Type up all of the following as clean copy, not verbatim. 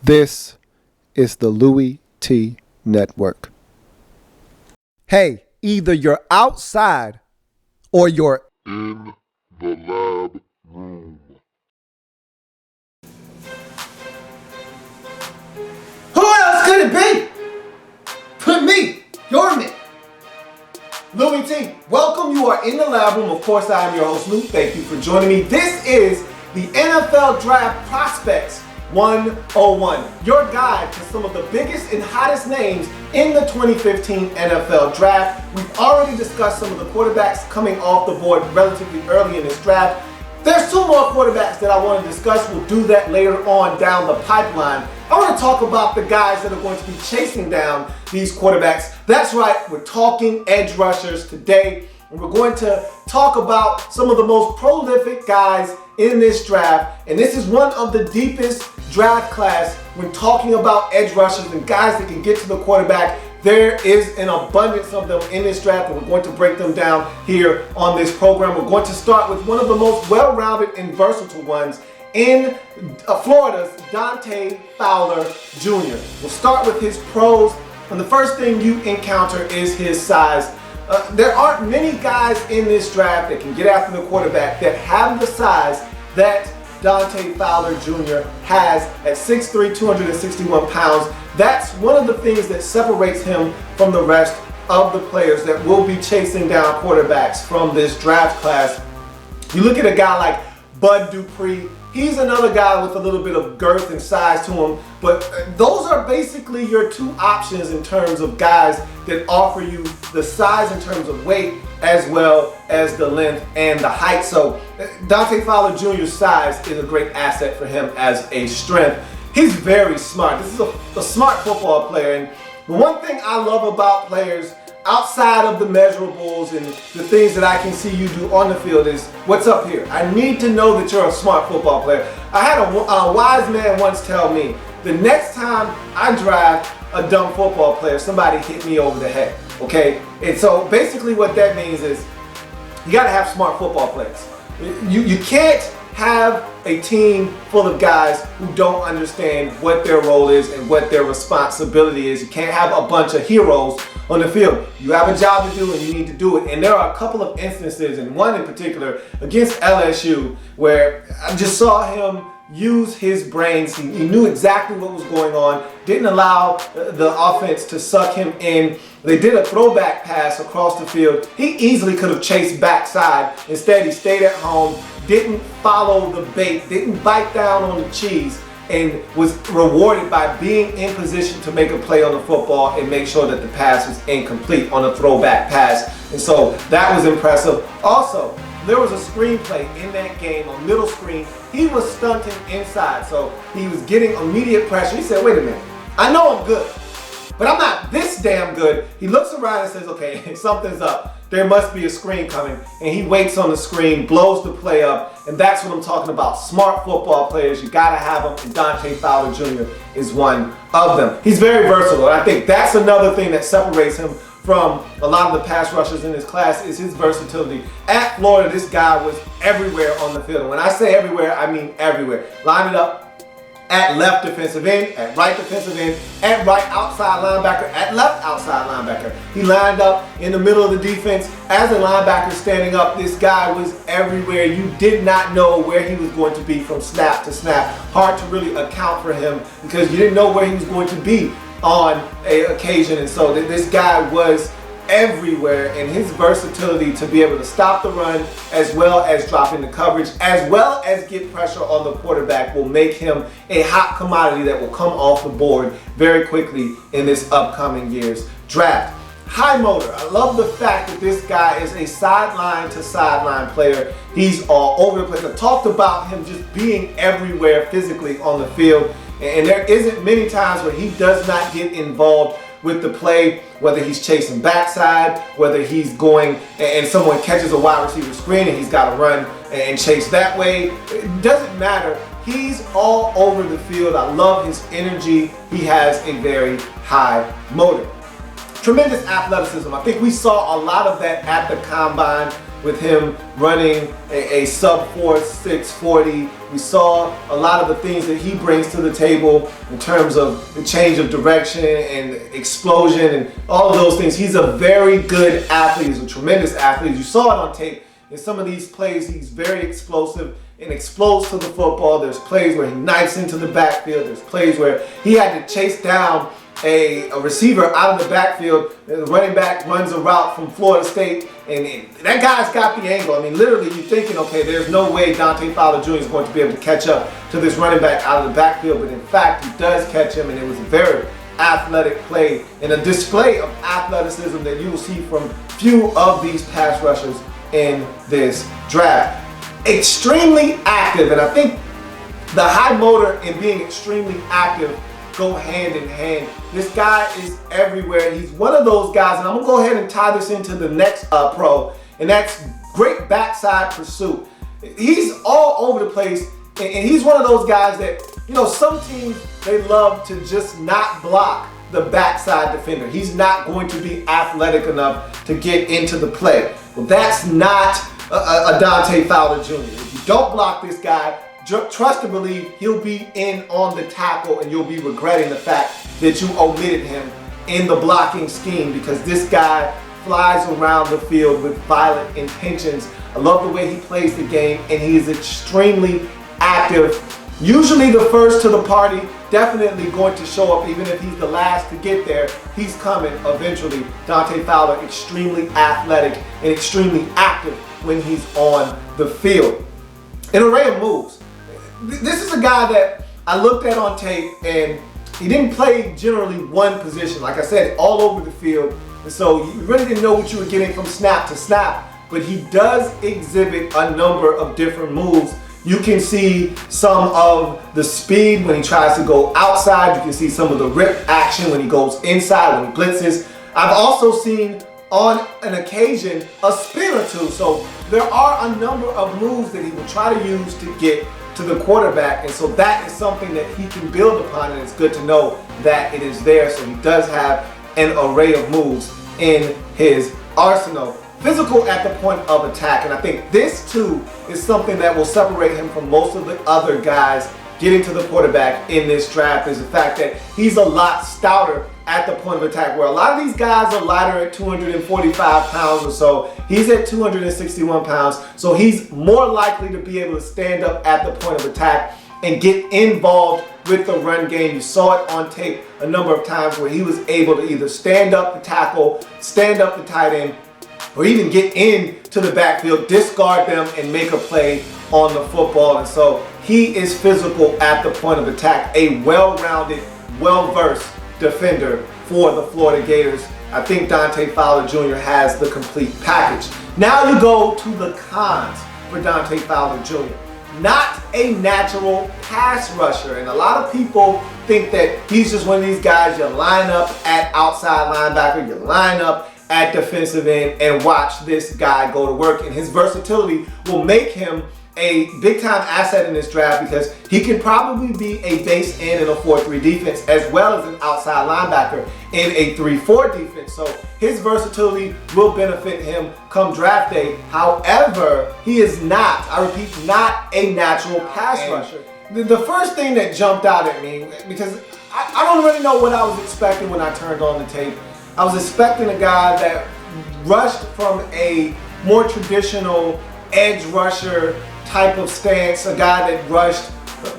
This is the Louie T Network. Hey, either you're outside or you're in the lab room. Who else could it be? But me, your me. Louie T, welcome. You are in the lab room. Of course, I am your host, Lou. Thank you for joining me. This is the NFL Draft Prospects 101, your guide to some of the biggest and hottest names in the 2015 NFL Draft. We've already discussed some of the quarterbacks coming off the board relatively early in this draft. There's two more quarterbacks that I want to discuss. We'll do that later on down the pipeline. I want to talk about the guys that are going to be chasing down these quarterbacks. That's right, we're talking edge rushers today. And we're going to talk about some of the most prolific guys in this draft. And this is one of the deepest draft class when talking about edge rushers and guys that can get to the quarterback. There is an abundance of them in this draft, and we're going to break them down here on this program. We're going to start with one of the most well-rounded and versatile ones in Florida's Dante Fowler Jr. We'll start with his pros, and the first thing you encounter is his size. There aren't many guys in this draft that can get after the quarterback that have the size that Dante Fowler Jr. has at 6'3", 261 pounds. That's one of the things that separates him from the rest of the players that will be chasing down quarterbacks from this draft class. You look at a guy like Bud Dupree. He's another guy with a little bit of girth and size to him, but those are basically your two options in terms of guys that offer you the size in terms of weight as well as the length and the height. So Dante Fowler Jr.'s size is a great asset for him as a strength. He's very smart. This is a smart football player, and the one thing I love about players outside of the measurables and the things that I can see you do on the field is what's up here. I need to know that you're a smart football player. I had a wise man once tell me, the next time I draft a dumb football player, somebody hit me over the head, okay? And so basically what that means is you gotta have smart football players. You can't have a team full of guys who don't understand what their role is and what their responsibility is. You can't have a bunch of heroes on the field. You have a job to do and you need to do it. And there are a couple of instances, and one in particular against LSU, where I just saw him use his brains. He knew exactly what was going on, didn't allow the offense to suck him in. They did a throwback pass across the field. He easily could have chased backside. Instead, he stayed at home, didn't follow the bait, didn't bite down on the cheese, and was rewarded by being in position to make a play on the football and make sure that the pass was incomplete on a throwback pass. And so that was impressive. Also, there was a screenplay in that game, a middle screen. He was stunting inside, so he was getting immediate pressure. He said, wait a minute, I know I'm good, but I'm not this damn good. He looks around and says, okay, something's up. There must be a screen coming. And he waits on the screen, blows the play up, and that's what I'm talking about. Smart football players, you gotta have them, and Dante Fowler Jr. is one of them. He's very versatile, and I think that's another thing that separates him from a lot of the pass rushers in this class is his versatility. At Florida, this guy was everywhere on the field. And when I say everywhere, I mean everywhere. Line it up at left defensive end, at right defensive end, at right outside linebacker, at left outside linebacker. He lined up in the middle of the defense as a linebacker standing up. This guy was everywhere. You did not know where he was going to be from snap to snap. Hard to really account for him because you didn't know where he was going to be on an occasion. And so this guy was everywhere, and his versatility to be able to stop the run as well as drop into coverage as well as get pressure on the quarterback will make him a hot commodity that will come off the board very quickly in this upcoming year's draft. High motor. I love the fact that this guy is a sideline to sideline player. He's all over the place. I talked about him just being everywhere physically on the field, and there isn't many times where he does not get involved with the play, whether he's chasing backside, whether he's going and someone catches a wide receiver screen and he's got to run and chase that way. It doesn't matter. He's all over the field. I love his energy. He has a very high motor. Tremendous athleticism. I think we saw a lot of that at the combine. with him running a sub 4.6 40. We saw a lot of the things that he brings to the table in terms of the change of direction and explosion and all of those things. He's a very good athlete. He's a tremendous athlete. You saw it on tape. In some of these plays, he's very explosive and explodes to the football. There's plays where he knifes into the backfield. There's plays where he had to chase down a receiver out of the backfield. The running back runs a route from Florida State, and that guy's got the angle. I mean, literally, you're thinking, okay, there's no way Dante Fowler Jr. is going to be able to catch up to this running back out of the backfield, but in fact, he does catch him, and it was a very athletic play and a display of athleticism that you will see from few of these pass rushers in this draft. Extremely active, and I think the high motor and being extremely active go hand in hand. This guy is everywhere. He's one of those guys, and I'm gonna go ahead and tie this into the next pro, and that's great backside pursuit. He's all over the place, and he's one of those guys that, you know, some teams, they love to just not block the backside defender. He's not going to be athletic enough to get into the play. Well, that's not a Dante Fowler Jr. If you don't block this guy, trust and believe he'll be in on the tackle, and you'll be regretting the fact that you omitted him in the blocking scheme, because this guy flies around the field with violent intentions. I love the way he plays the game, and he is extremely active. Usually the first to the party, definitely going to show up even if he's the last to get there. He's coming eventually. Dante Fowler, extremely athletic and extremely active when he's on the field. An array of moves. This is a guy that I looked at on tape, and he didn't play generally one position. Like I said, all over the field. And so you really didn't know what you were getting from snap to snap, but he does exhibit a number of different moves. You can see some of the speed when he tries to go outside. You can see some of the rip action when he goes inside, when he blitzes. I've also seen on an occasion a spin or two. So there are a number of moves that he will try to use to get to the quarterback, and so that is something that he can build upon, and it's good to know that it is there. So he does have an array of moves in his arsenal. Physical at the point of attack, and I think this too is something that will separate him from most of the other guys getting to the quarterback in this draft, is the fact that he's a lot stouter at the point of attack, where a lot of these guys are lighter at 245 pounds or so. He's at 261 pounds, so he's more likely to be able to stand up at the point of attack and get involved with the run game. You saw it on tape a number of times where he was able to either stand up the tackle, stand up the tight end, or even get into the backfield, discard them, and make a play on the football. And so he is physical at the point of attack, a well-rounded, well-versed defender for the Florida Gators. I think Dante Fowler Jr. has the complete package. Now you go to the cons for Dante Fowler Jr. Not a natural pass rusher, and a lot of people think that he's just one of these guys you line up at outside linebacker, you line up at defensive end, and watch this guy go to work. And his versatility will make him a big-time asset in this draft, because he can probably be a base end in a 4-3 defense as well as an outside linebacker in a 3-4 defense. So his versatility will benefit him come draft day. However, he is not, I repeat, not a natural pass rusher. The first thing that jumped out at me, because I don't really know what I was expecting when I turned on the tape. I was expecting a guy that rushed from a more traditional edge rusher type of stance, a guy that rushed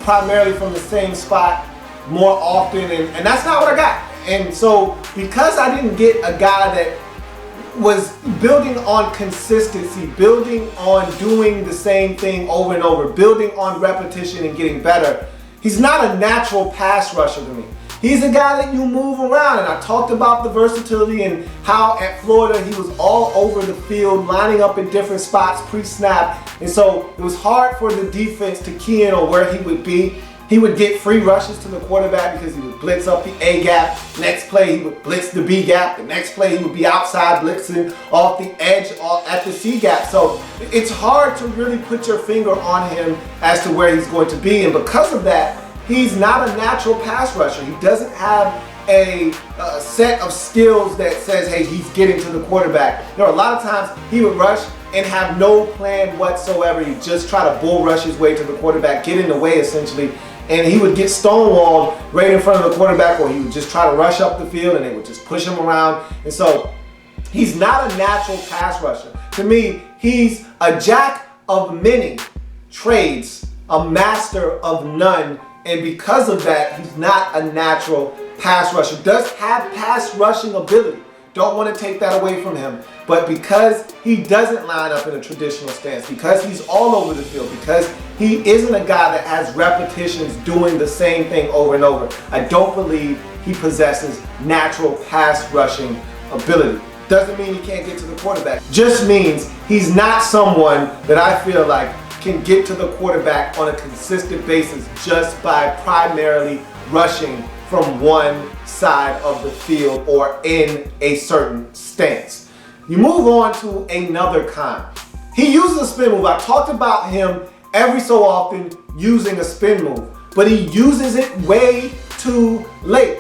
primarily from the same spot more often, and that's not what I got. And so because I didn't get a guy that was building on consistency, building on doing the same thing over and over, building on repetition and getting better, he's not a natural pass rusher to me. He's a guy that you move around, and I talked about the versatility and how at Florida he was all over the field, lining up in different spots pre-snap, and so it was hard for the defense to key in on where he would be. He would get free rushes to the quarterback because he would blitz up the A gap. Next play, he would blitz the B gap. The next play, he would be outside blitzing off the edge at the C gap. So it's hard to really put your finger on him as to where he's going to be, and because of that, he's not a natural pass rusher. He doesn't have a set of skills that says, hey, he's getting to the quarterback. There are a lot of times he would rush and have no plan whatsoever. He'd just try to bull rush his way to the quarterback, get in the way essentially, and he would get stonewalled right in front of the quarterback, or he would just try to rush up the field and they would just push him around. And so he's not a natural pass rusher. To me, he's a jack of many trades, a master of none, and because of that, he's not a natural pass rusher. Does have pass rushing ability. Don't want to take that away from him. But because he doesn't line up in a traditional stance, because he's all over the field, because he isn't a guy that has repetitions doing the same thing over and over, I don't believe he possesses natural pass rushing ability. Doesn't mean he can't get to the quarterback. Just means he's not someone that I feel like can get to the quarterback on a consistent basis just by primarily rushing from one side of the field or in a certain stance. You move on to another kind. He uses a spin move. I talked about him every so often using a spin move, but he uses it way too late.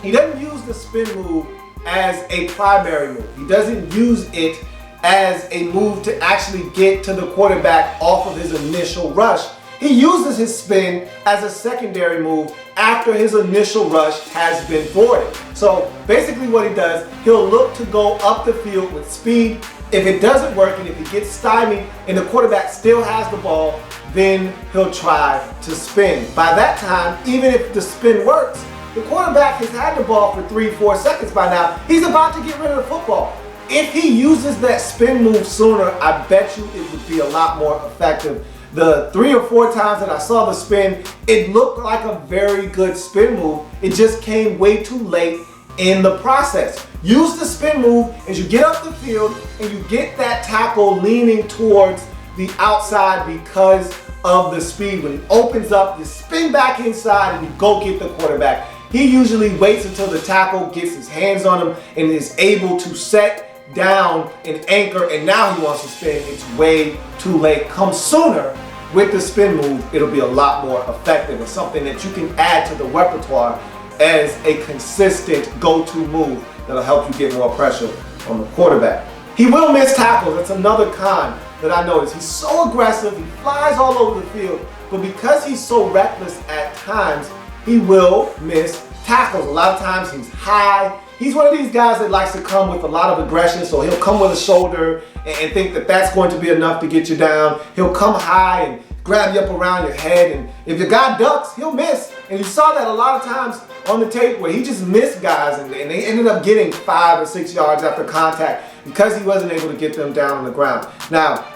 He doesn't use the spin move as a primary move. He doesn't use it as a move to actually get to the quarterback off of his initial rush. He uses his spin as a secondary move after his initial rush has been thwarted. So basically what he does, he'll look to go up the field with speed. If it doesn't work and if he gets stymied and the quarterback still has the ball, then he'll try to spin. By that time, even if the spin works, the quarterback has had the ball for 3-4 seconds by now. He's about to get rid of the football. If he uses that spin move sooner, I bet you it would be a lot more effective. The 3 or 4 times that I saw the spin, it looked like a very good spin move. It just came way too late in the process. Use the spin move as you get up the field and you get that tackle leaning towards the outside because of the speed. When he opens up, you spin back inside and you go get the quarterback. He usually waits until the tackle gets his hands on him and is able to set down and anchor, and now he wants to spin. It's way too late. Come sooner with the spin move, it'll be a lot more effective and something that you can add to the repertoire as a consistent go-to move that'll help you get more pressure on the quarterback. He will miss tackles. That's another con that I noticed. He's so aggressive, he flies all over the field, but because he's so reckless at times, he will miss tackles. A lot of times he's high. He's one of these guys that likes to come with a lot of aggression, so he'll come with a shoulder and think that that's going to be enough to get you down. He'll come high and grab you up around your head, and if the guy ducks, he'll miss. And you saw that a lot of times on the tape where he just missed guys and they ended up getting 5 or 6 yards after contact because he wasn't able to get them down on the ground. Now,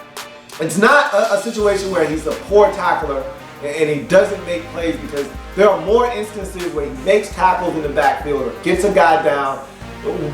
it's not a situation where he's a poor tackler and he doesn't make plays, because there are more instances where he makes tackles in the backfield or gets a guy down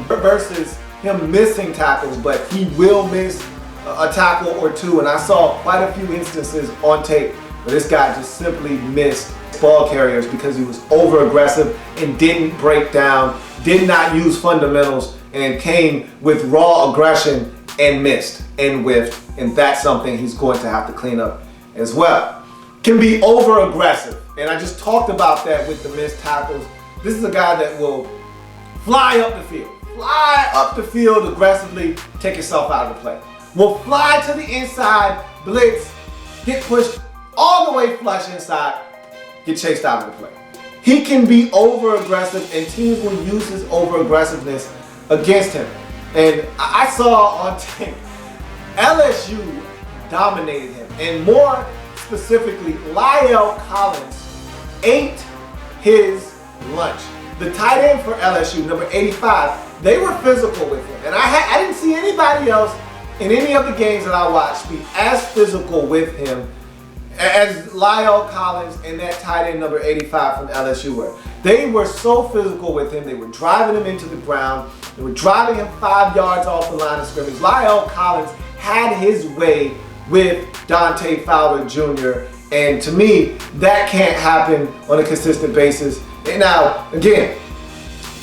versus him missing tackles, but he will miss a tackle or two. And I saw quite a few instances on tape where this guy just simply missed ball carriers because he was over aggressive and didn't break down, did not use fundamentals, and came with raw aggression and missed and whiffed. And that's something he's going to have to clean up as well. Can be over aggressive, and I just talked about that with the missed tackles. This is a guy that will fly up the field aggressively, take yourself out of the play. Will fly to the inside, blitz, get pushed all the way flush inside, get chased out of the play. He can be over aggressive, and teams will use his over aggressiveness against him. And I saw on tape, LSU dominated him, and more specifically, La'el Collins ate his lunch. The tight end for LSU, number 85, they were physical with him. And I didn't see anybody else in any of the games that I watched be as physical with him as La'el Collins and that tight end, number 85 from LSU were. They were so physical with him. They were driving him into the ground. They were driving him 5 yards off the line of scrimmage. La'el Collins had his way with Dante Fowler Jr. And to me, that can't happen on a consistent basis. And now, again,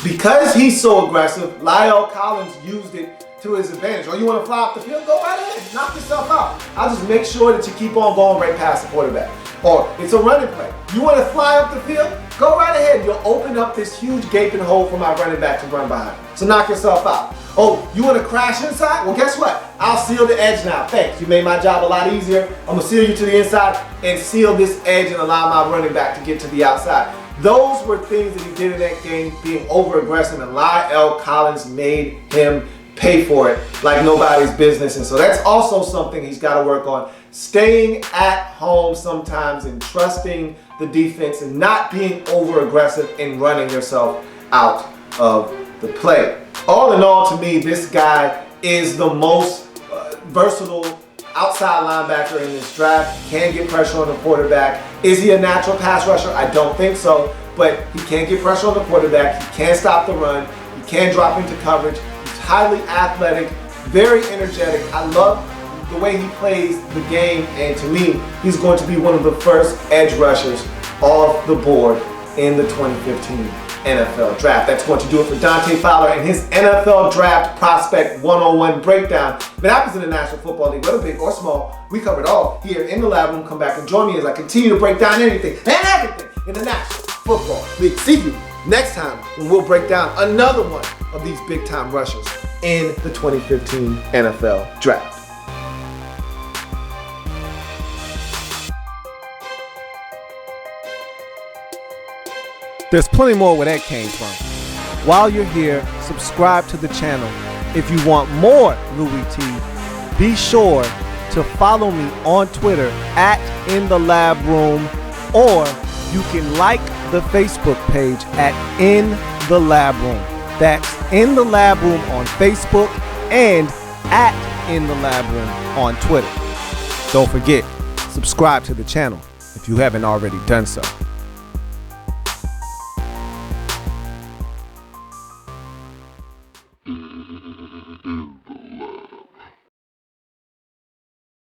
because he's so aggressive, La'el Collins used it to his advantage. Or you want to fly off the field, go right ahead, knock yourself out. I'll just make sure that you keep on going right past the quarterback. or it's a running play. You want to fly up the field? Go right ahead. You'll open up this huge gaping hole for my running back to run behind. So knock yourself out. Oh, you want to crash inside? Well, guess what? I'll seal the edge now. Thanks. You made my job a lot easier. I'm going to seal you to the inside and seal this edge and allow my running back to get to the outside. Those were things that he did in that game, being over-aggressive, and La'el Collins made him pay for it like nobody's business. And so that's also something he's got to work on. Staying at home sometimes and trusting the defense and not being over-aggressive and running yourself out of the play. All in all, to me, this guy is the most versatile outside linebacker in this draft. He can get pressure on the quarterback. Is he a natural pass rusher? I don't think so, but he can get pressure on the quarterback. He can stop the run. He can drop into coverage. He's highly athletic, very energetic. I love the way he plays the game, and to me, he's going to be one of the first edge rushers off the board in the 2015 NFL Draft. That's going to do it for Dante Fowler and his NFL Draft Prospect 101 breakdown. If it happens in the National Football League, whether big or small, we cover it all here in the Lab Room. Come back and join me as I continue to break down anything and everything in the National Football League. See you next time when we'll break down another one of these big-time rushers in the 2015 NFL Draft. There's plenty more where that came from. While you're here, subscribe to the channel. If you want more Louie T, be sure to follow me on Twitter at @InTheLabRoom, or you can like the Facebook page at In the Lab Room. That's In the Lab Room on Facebook and at In the Lab Room on Twitter. Don't forget, subscribe to the channel if you haven't already done so.